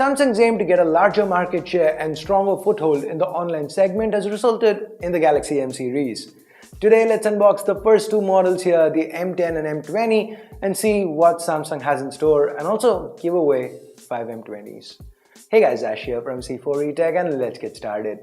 Samsung's aim to get a larger market share and stronger foothold in the online segment has resulted in the Galaxy M series. Today, let's unbox the first two models here, the M10 and M20, and see what Samsung has in store and also give away 5 M20s. Hey guys, Ash here from C4E Tech and let's get started.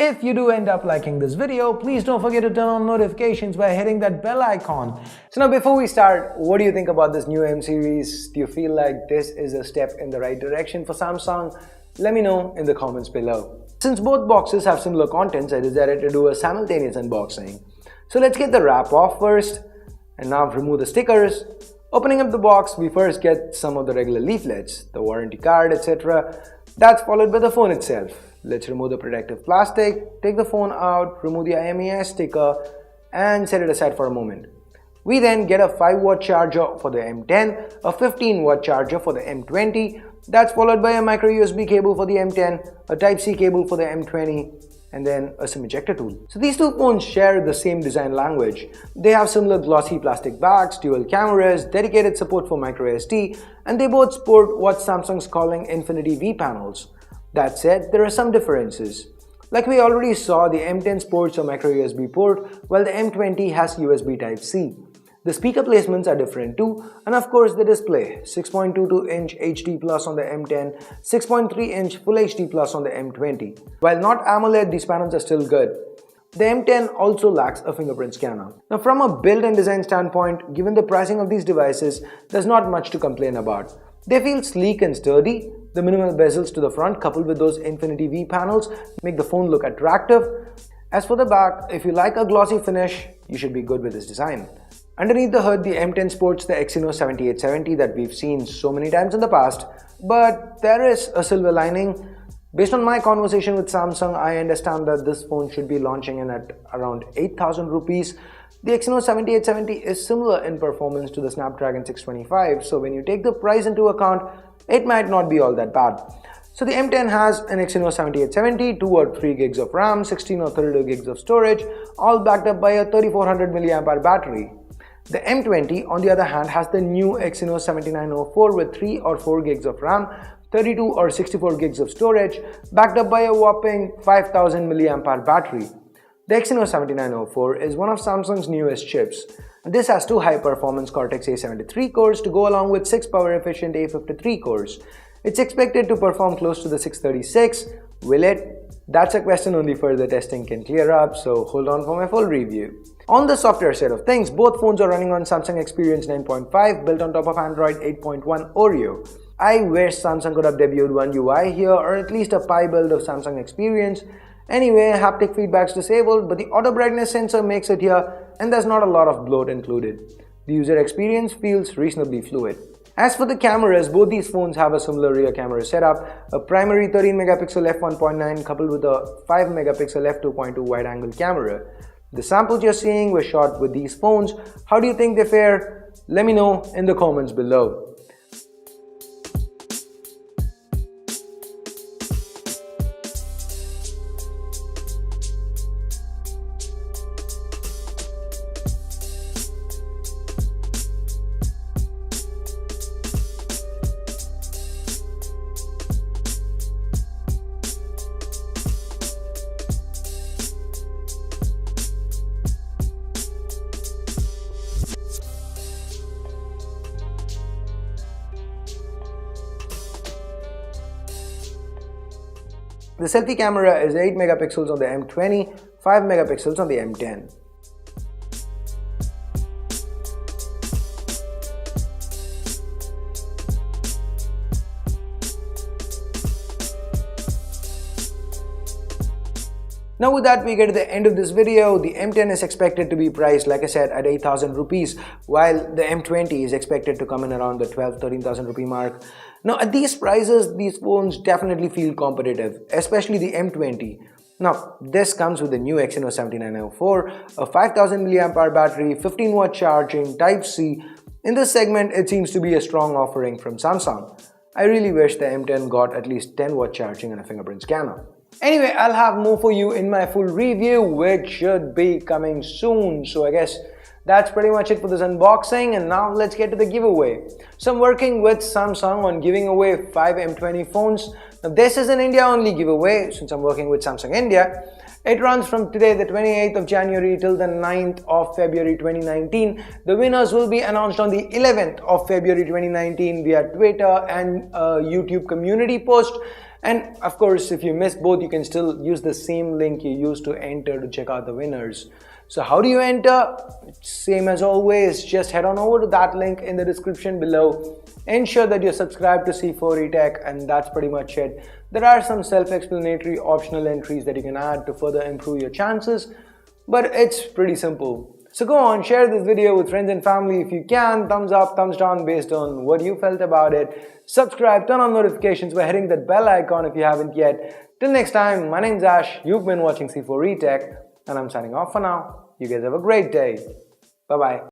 If you do end up liking this video, please don't forget to turn on notifications by hitting that bell icon. So now before we start, what do you think about this new M series? Do you feel like this is a step in the right direction for Samsung? Let me know in the comments below. Since both boxes have similar contents, I decided to do a simultaneous unboxing. So let's get the wrap off first and now remove the stickers. Opening up the box, we first get some of the regular leaflets, the warranty card, etc. That's followed by the phone itself. Let's remove the protective plastic, take the phone out, remove the IMEI sticker and set it aside for a moment. We then get a 5-watt charger for the M10, a 15-watt charger for the M20, that's followed by a micro USB cable for the M10, a Type-C cable for the M20, and then a SIM ejector tool. So these two phones share the same design language. They have similar glossy plastic backs, dual cameras, dedicated support for micro SD, and they both sport what Samsung's calling Infinity V panels. That said, there are some differences. Like we already saw, the M10 sports a micro USB port while the M20 has USB Type-C. The speaker placements are different too, and of course the display, 6.22-inch HD Plus on the M10, 6.3-inch Full HD Plus on the M20. While not AMOLED, these panels are still good. The M10 also lacks a fingerprint scanner. Now from a build and design standpoint, given the pricing of these devices, there's not much to complain about. They feel sleek and sturdy. The minimal bezels to the front coupled with those Infinity V panels make the phone look attractive. As for the back, if you like a glossy finish, you should be good with this design. Underneath the hood, the M10 sports the Exynos 7870 that we've seen so many times in the past, but there is a silver lining. Based on my conversation with Samsung, I understand that this phone should be launching in at around 8,000 rupees. The Exynos 7870 is similar in performance to the Snapdragon 625, so when you take the price into account, it might not be all that bad. So the M10 has an Exynos 7870, 2 or 3 gigs of RAM, 16 or 32 gigs of storage, all backed up by a 3400 mAh battery. The M20, on the other hand, has the new Exynos 7904 with 3 or 4 gigs of RAM, 32 or 64 gigs of storage, backed up by a whopping 5000 mAh battery. The Exynos 7904 is one of Samsung's newest chips. This has 2 high-performance Cortex-A73 cores to go along with 6 power-efficient A53 cores. It's expected to perform close to the 636. Will it? That's a question only further testing can clear up, so hold on for my full review. On the software side of things, both phones are running on Samsung Experience 9.5 built on top of Android 8.1 Oreo. I wish Samsung could have debuted One UI here or at least a Pi build of Samsung Experience. Anyway, haptic feedback's disabled, but the auto brightness sensor makes it here and there's not a lot of bloat included. The user experience feels reasonably fluid. As for the cameras, both these phones have a similar rear camera setup, a primary 13-megapixel f1.9 coupled with a 5-megapixel f2.2 wide-angle camera. The samples you're seeing were shot with these phones. How do you think they fare? Let me know in the comments below. The selfie camera is 8 megapixels on the M20, 5 megapixels on the M10. Now with that, we get to the end of this video. The M10 is expected to be priced, like I said, at 8,000 rupees, while the M20 is expected to come in around the 12,000-13,000 rupee mark. Now at these prices, these phones definitely feel competitive, especially the M20. Now this comes with the new Exynos 7904, a 5000 mAh battery, 15-watt charging, Type-C. In this segment, it seems to be a strong offering from Samsung. I really wish the M10 got at least 10-watt charging and a fingerprint scanner. Anyway, I'll have more for you in my full review, which should be coming soon. So I guess that's pretty much it for this unboxing, and now let's get to the giveaway. So I'm working with Samsung on giving away 5 M20 phones. Now this is an India only giveaway since I'm working with Samsung India. It runs from today the 28th of January till the 9th of February 2019. The winners will be announced on the 11th of February 2019 via Twitter and YouTube community post. And of course, if you missed both, you can still use the same link you used to enter to check out the winners. So how do you enter? Same as always, just head on over to that link in the description below. Ensure that you're subscribed to C4E Tech, and that's pretty much it. There are some self-explanatory optional entries that you can add to further improve your chances, but it's pretty simple. So go on, share this video with friends and family if you can. Thumbs up, thumbs down based on what you felt about it. Subscribe, turn on notifications by hitting that bell icon if you haven't yet. Till next time, my name's Ash, you've been watching C4E Tech, and I'm signing off for now. You guys have a great day. Bye-bye.